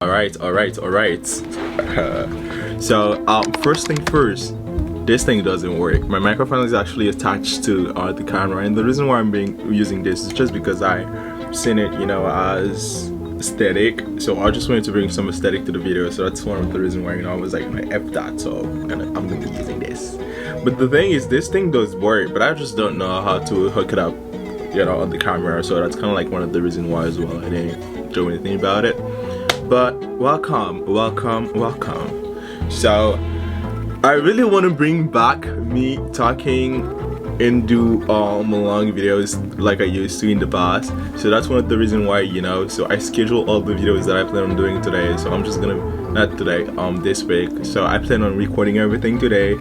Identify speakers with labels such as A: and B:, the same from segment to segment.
A: All right. First thing first, this thing doesn't work. My microphone is actually attached to the camera, and the reason why I'm using this is just because I seen it, as aesthetic. So I just wanted to bring some aesthetic to the video. So that's one of the reasons why, I was like, F that. So I'm gonna be using this. But the thing is, this thing does work, but I just don't know how to hook it up, on the camera. So that's kind of like one of the reasons why as well I didn't do anything about it. But welcome. So I really want to bring back me talking and do long videos like I used to in the past. So that's one of the reasons why, so I schedule all the videos that I plan on doing today. So I'm just gonna, not today, this week. So I plan on recording everything today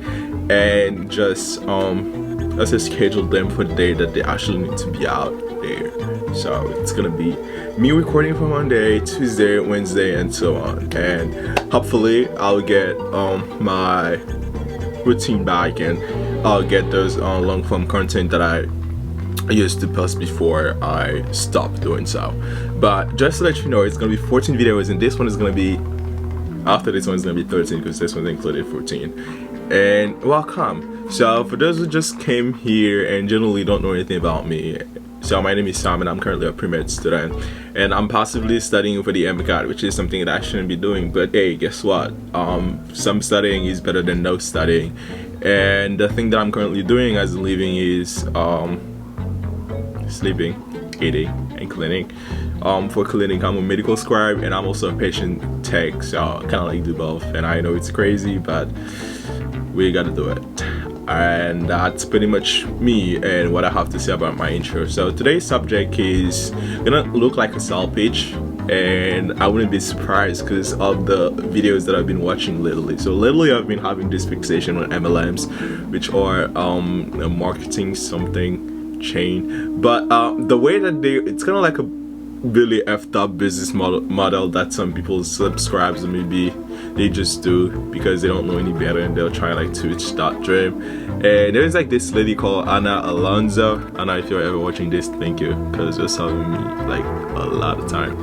A: and just let's just schedule them for the day that they actually need to be out there. So it's gonna be me recording for Monday, Tuesday, Wednesday, and so on. And hopefully I'll get my routine back, and I'll get those long form content that I used to post before I stopped doing so. But just to let you know, it's gonna be 14 videos, and this one is gonna be, after this one is gonna be 13 because this one's included 14. And welcome. So for those who just came here and generally don't know anything about me, so my name is Sam and I'm currently a Premed student, and I'm possibly studying for the MCAT, which is something that I shouldn't be doing, but hey, guess what? Some studying is better than no studying. And the thing that I'm currently doing as a living is sleeping, eating, and cleaning. For cleaning, I'm a medical scribe and I'm also a patient tech, so I kind of like do both. And I know it's crazy, but we gotta do it. And that's pretty much me and what I have to say about my intro. So today's subject is gonna look like a sales pitch, and I wouldn't be surprised because of the videos that I've been watching lately. So lately I've been having this fixation on MLMs, which are a marketing something chain, but the way that it's kind of like a really effed up business model that some people subscribe to, maybe they just do because they don't know any better and they'll try like to reach that dream. And there's like this lady called Anna Alonso. Anna, if you're ever watching this, thank you, because you're helping me like a lot of time.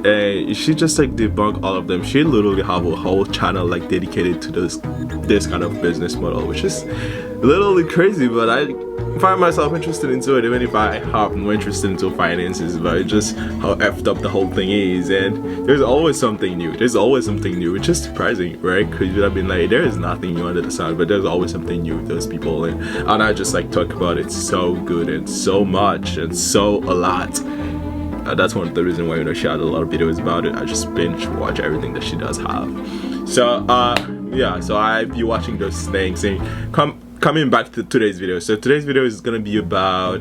A: And she just like debunk all of them. She literally have a whole channel like dedicated to this kind of business model, which is literally crazy, but I find myself interested into it, even if I have no interest into finances. But it's just how effed up the whole thing is, and there's always something new, which is surprising, right? Because you'd have been like, there is nothing new under the sun, but there's always something new with those people. And I just like talk about it so good and so much and so a lot. That's one of the reasons why she had a lot of videos about it. I just binge watch everything that she does have. So so I be watching those things. And coming back to today's video. So today's video is gonna be about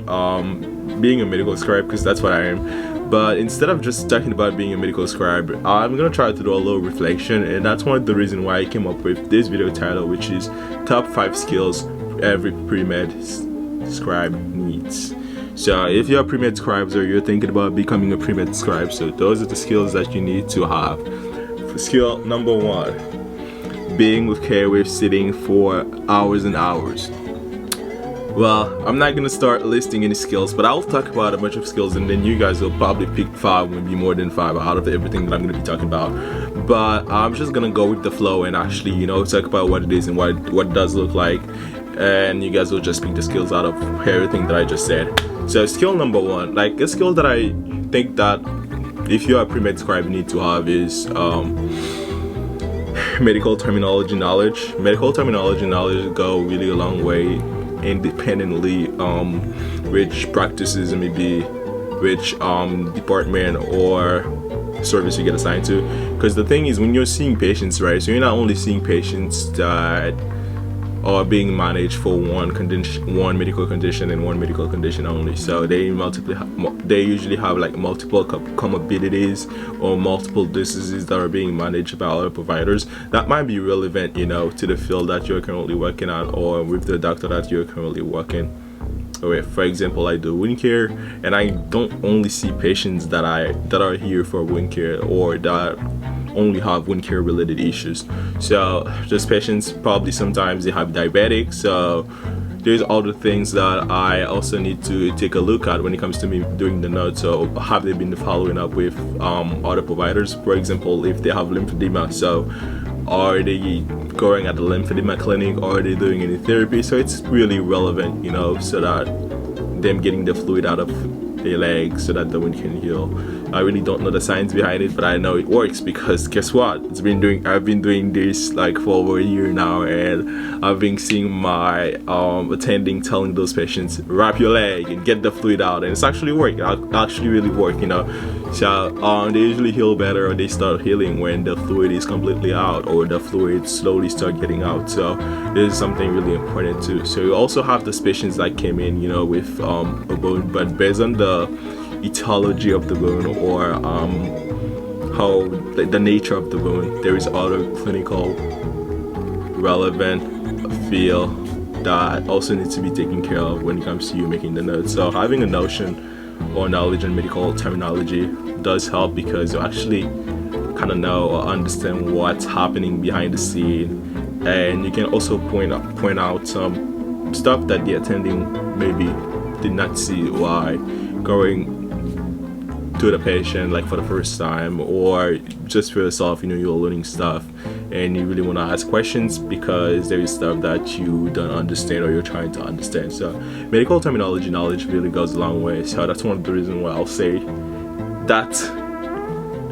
A: being a medical scribe, because that's what I am. But instead of just talking about being a medical scribe, I'm gonna try to do a little reflection, and that's one of the reasons why I came up with this video title, which is Top 5 Skills Every Premed Scribe Needs. So if you're a Premed scribe or you're thinking about becoming a Premed scribe, so those are the skills that you need to have. Skill number 1, being with care with sitting for hours and hours. Well, I'm not gonna start listing any skills, but I'll talk about a bunch of skills, and then you guys will probably pick 5, maybe more than 5 out of everything that I'm gonna be talking about. But I'm just gonna go with the flow and actually, talk about what it is and what it does look like, and you guys will just pick the skills out of everything that I just said. So skill number 1, like a skill that I think that if you're a Premed scribe you need to have is medical terminology knowledge. Medical terminology knowledge go really a long way, independently which practices and maybe which department or service you get assigned to. Because the thing is, when you're seeing patients, right, so you're not only seeing patients that are being managed for one medical condition and one medical condition only. So they usually have like multiple comorbidities or multiple diseases that are being managed by other providers that might be relevant, to the field that you're currently working on, or with the doctor that you're currently working with. For example, I do wound care, and I don't only see patients that are here for wound care or that only have wound care related issues. So those patients probably sometimes they have diabetics, so there's other things that I also need to take a look at when it comes to me doing the notes. So have they been following up with other providers, for example, if they have lymphedema? So are they going at the lymphedema clinic, or are they doing any therapy? So it's really relevant, you know, so that them getting the fluid out of their legs so that the wound can heal. I really don't know the science behind it, but I know it works, because guess what? I've been doing this like for over a year now, and I've been seeing my attending telling those patients, wrap your leg and get the fluid out, and it's actually working. Actually really work, you know. So they usually heal better, or they start healing when the fluid is completely out, or the fluid slowly start getting out. So this is something really important too. So you also have those patients that came in, you know, with a bone, but based on the etiology of the bone, or how the nature of the bone, there is other clinical relevant field that also needs to be taken care of when it comes to you making the notes. So having a notion or knowledge in medical terminology does help, because you actually kind of know or understand what's happening behind the scene, and you can also point out some stuff that the attending maybe did not see while going to the patient, like for the first time, or just for yourself, you know, you're learning stuff and you really want to ask questions because there is stuff that you don't understand or you're trying to understand. So medical terminology knowledge really goes a long way. So that's one of the reasons why I'll say that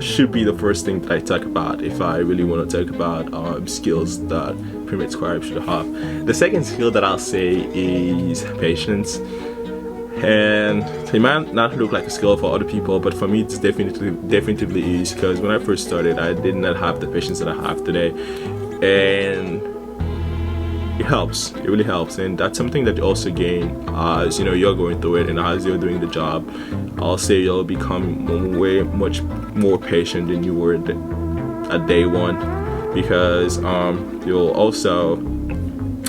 A: should be the first thing that I talk about if I really want to talk about skills that Premed Scribe should have. The second skill that I'll say is patience. And it might not look like a skill for other people, but for me it's definitely is, because when I first started I did not have the patience that I have today, and it helps. It really helps, and that's something that you also gain as, you know, you're going through it, and as you're doing the job. I'll say you'll become way much more patient than you were at day one, because you'll also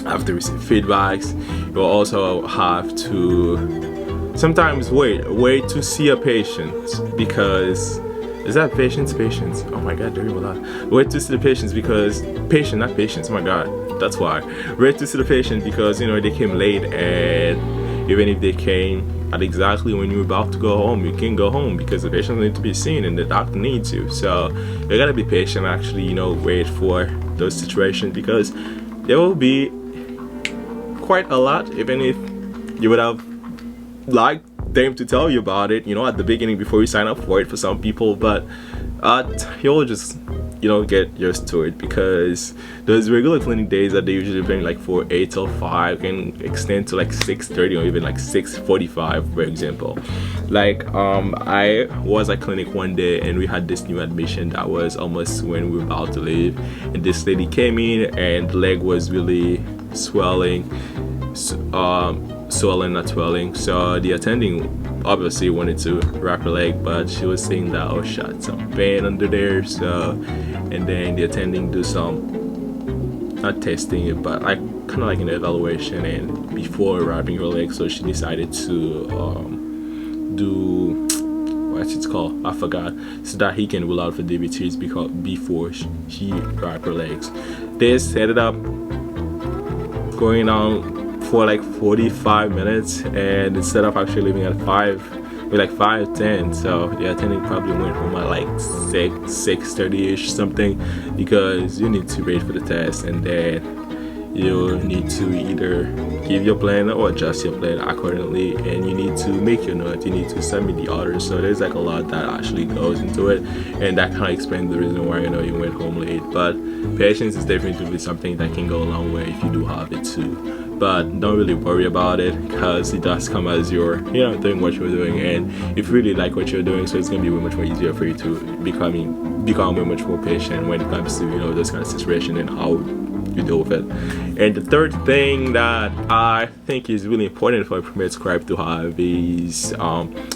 A: have to receive feedbacks. You'll also have to sometimes wait to see a patient, because is that patience? Oh my god, there you go. Wait to see the patients, because not patients, oh my god, that's why. Wait to see the patient because, you know, they came late, and even if they came at exactly when you're about to go home, you can go home because the patient needs to be seen and the doctor needs you. So you gotta be patient, actually, you know, wait for those situations, because there will be quite a lot, even if you would have liked them to tell you about it, you know, at the beginning before you sign up for it for some people, but you'll just, you know, get used to it, because those regular clinic days that they usually bring like for 8 till 5 can extend to like 6:30 or even like 6:45, for example. Like I was at clinic one day and we had this new admission that was almost when we were about to leave, and this lady came in and the leg was really swelling, not swelling. So the attending obviously wanted to wrap her leg, but she was saying that, oh, shot some pain under there. So, and then the attending do some, not testing it, but like kind of like an evaluation, and before wrapping her leg, so she decided to do what's it called, I forgot, so that he can rule out for DVTs before she wrapped her legs. They set it up going on for like 45 minutes, and instead of actually leaving at 5:10, so the attending probably went home at like 6:30ish something, because you need to wait for the test, and then you need to either give your plan or adjust your plan accordingly, and you need to make your notes, you need to submit the orders. So there's like a lot that actually goes into it, and that kind of explains the reason why, you know, you went home late. But patience is definitely something that can go a long way if you do have it too. But don't really worry about it, because it does come as you're, you know, doing what you're doing, and if you really like what you're doing, so it's gonna be way much more easier for you to become way much more patient when it comes to, you know, this kind of situation and how you deal with it. And the third thing that I think is really important for a Premed Scribe to have is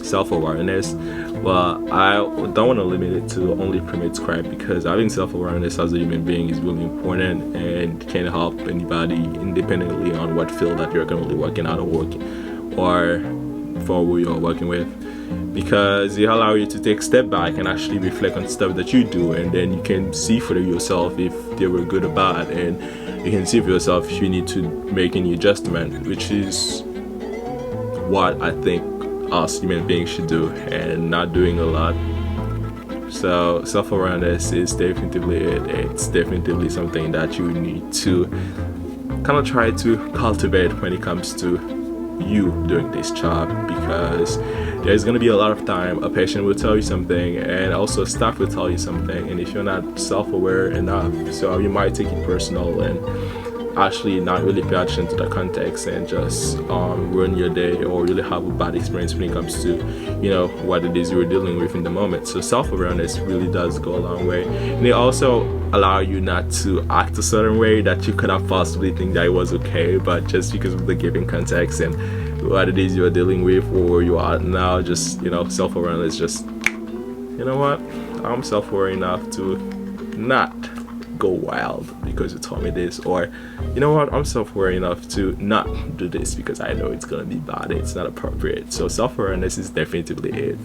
A: self-awareness. Well, I don't want to limit it to only Premed Scribe, because having self-awareness as a human being is really important and can help anybody independently on what field that you're currently working out or for who you're working with. because it allows you to take a step back and actually reflect on stuff that you do, and then you can see for yourself if they were good or bad, and you can see for yourself if you need to make any adjustment, which is what I think us human beings should do, and not doing a lot. So self-awareness is definitely it. It's definitely something that you need to kind of try to cultivate when it comes to you doing this job, because there's going to be a lot of time a patient will tell you something, and also staff will tell you something, and if you're not self-aware enough, so you might take it personal and actually not really pay attention to the context and just ruin your day, or really have a bad experience when it comes to, you know, what it is you're dealing with in the moment. So self-awareness really does go a long way, and it also allow you not to act a certain way that you could have possibly think that it was okay, but just because of the given context and what it is you're dealing with or you are now, just, you know, self-awareness, just, you know what, I'm self-aware enough to not go wild because you told me this, or you know what, I'm self-aware enough to not do this because I know it's gonna be bad, it's not appropriate. So self-awareness is definitely it.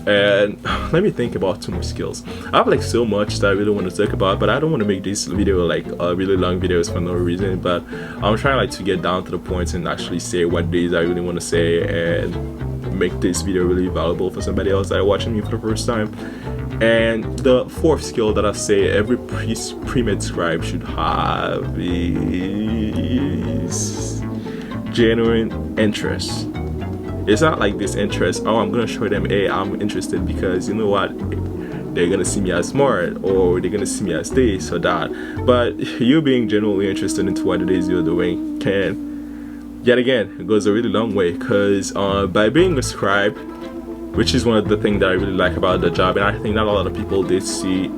A: And let me think about 2 more skills. I have like so much that I really want to talk about, but I don't want to make this video like really long videos for no reason, but I'm trying like to get down to the points and actually say what it is I really want to say, and make this video really valuable for somebody else that are watching me for the first time. And the 4th skill that I say every pre-med scribe should have is genuine interest. It's not like this interest, oh, I'm gonna show them, hey, I'm interested because, you know what, they're gonna see me as smart, or they're gonna see me as this or that. But you being genuinely interested into what it is you're doing can, yet again, it goes a really long way, because by being a scribe, which is one of the things that I really like about the job, and I think not a lot of people did see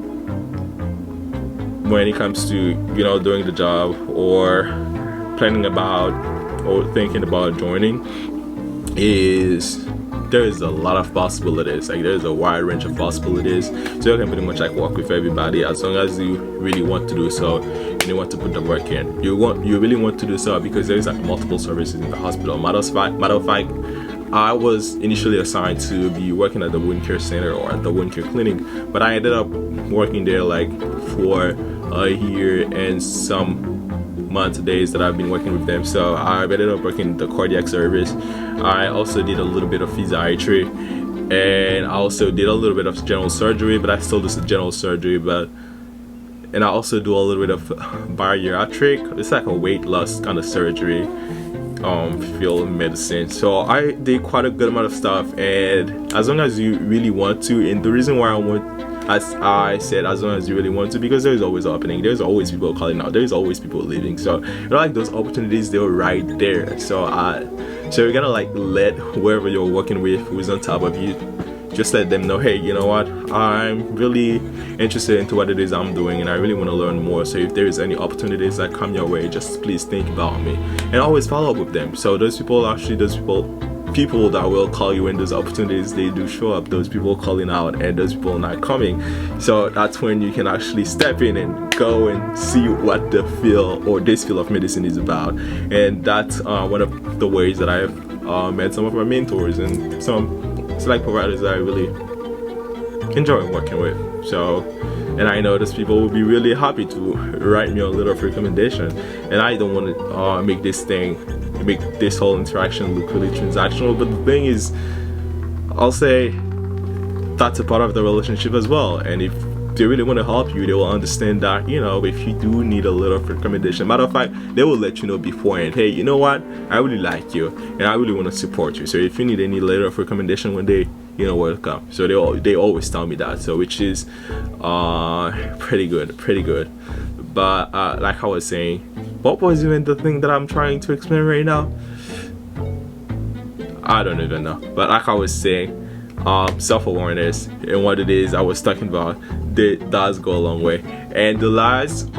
A: when it comes to, you know, doing the job or planning about or thinking about joining, is there's a lot of possibilities. Like, there's a wide range of possibilities, so you can pretty much like work with everybody as long as you really want to do so and you want to put the work in. You really want to do so, because there's like multiple services in the hospital. Matter of fact, I was initially assigned to be working at the wound care center or at the wound care clinic, but I ended up working there like for a year and some months, days that I've been working with them. So I ended up working the cardiac service. I also did a little bit of physiatry, and I also did a little bit of general surgery, but I still do some general surgery, and I also do a little bit of bariatric. It's like a weight loss kind of surgery field medicine. So I did quite a good amount of stuff, and as long as you really want to, and the reason why I want, as I said, as long as you really want to, because there's always opening, there's always people calling out, there's always people leaving. So you know, like those opportunities, they're right there. So you're gonna like let whoever you're working with, who's on top of you, just let them know, hey, you know what, I'm really interested into what it is I'm doing, and I really want to learn more. So if there is any opportunities that come your way, just please think about me, and always follow up with them. So those people that will call you when those opportunities, they do show up, those people calling out and those people not coming, so that's when you can actually step in and go and see what the field or this field of medicine is about. And that's one of the ways that I have met some of my mentors and some select providers that I really enjoy working with. So, and I know those people will be really happy to write me a letter of recommendation, and I don't want to make this whole interaction look really transactional, but the thing is, I'll say that's a part of the relationship as well. And if they really want to help you, they will understand that, you know, if you do need a letter of recommendation, matter of fact, they will let you know beforehand, hey, you know what, I really like you and I really want to support you, so if you need any letter of recommendation one day, you know where to come. So they always tell me that, so which is pretty good. But like I was saying, what was even the thing that I'm trying to explain right now? I don't even know. But like I was saying, self-awareness and what it is I was talking about, that does go a long way. And the last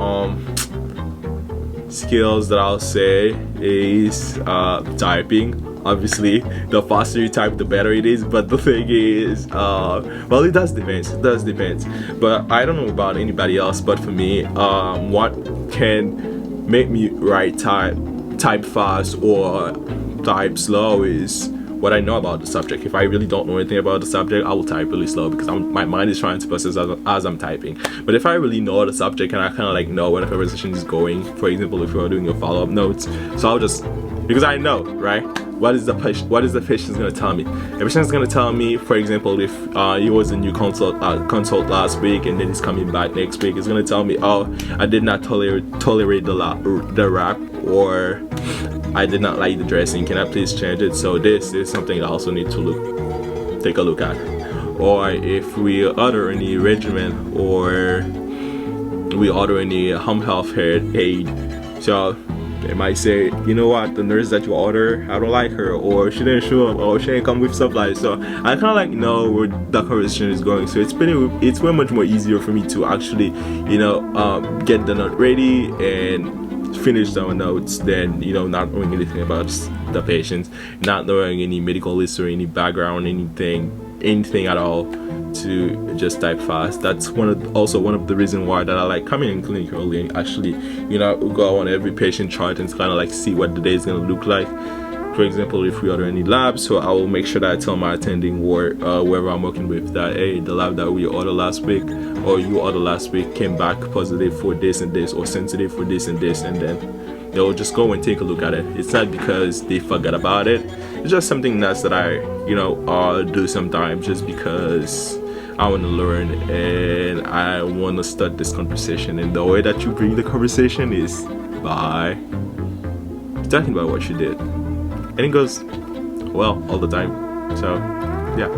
A: skills that I'll say is typing. Obviously, the faster you type, the better it is. But the thing is, well, it does depend. But I don't know about anybody else, but for me, what can make me type fast or type slow is what I know about the subject. If I really don't know anything about the subject, I will type really slow because my mind is trying to process as I'm typing. But if I really know the subject and I kind of like know where the conversation is going, for example, if you're doing your follow-up notes, so I'll just, because I know, right, what is the patient going to tell me. The patient is going to tell me, for example, if he was a new consult last week and then he's coming back next week, he's going to tell me, oh, I did not tolerate the wrap, or I did not like the dressing, can I please change it? So this is something I also need to take a look at. Or if we order any regimen, or we order any home health aid, so they might say, you know what, the nurse that you order, I don't like her, or she didn't show up, or she didn't come with supplies. So I kind of like know where the conversation is going. So it's way much more easier for me to actually, get the note ready and finish the notes than, not knowing anything about the patient, not knowing any medical history, any background, anything at all, to just type fast. That's also one of the reasons why that I like coming in clinic early and actually, go on every patient chart and kind of like see what the day is going to look like. For example, if we order any labs, so I will make sure that I tell my attending or whoever I'm working with that, hey, the lab that we ordered last week or you ordered last week came back positive for this and this, or sensitive for this and this, and then they'll just go and take a look at it. It's not because they forgot about it. It's just something that I, do sometimes just because I want to learn and I want to start this conversation. And the way that you bring the conversation is by talking about what you did. And it goes well all the time. So yeah,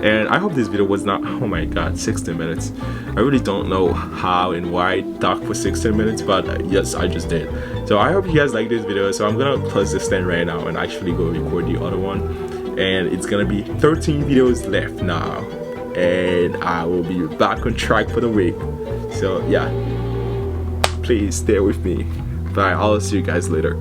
A: and I hope this video was not, oh my god, 16 minutes. I really don't know how and why I talk for 16 minutes, but yes, I just did. So I hope you guys like this video. So I'm gonna close this thing right now and actually go record the other one, and it's gonna be 13 videos left now, and I will be back on track for the week. So yeah, please stay with me. Bye, I'll see you guys later.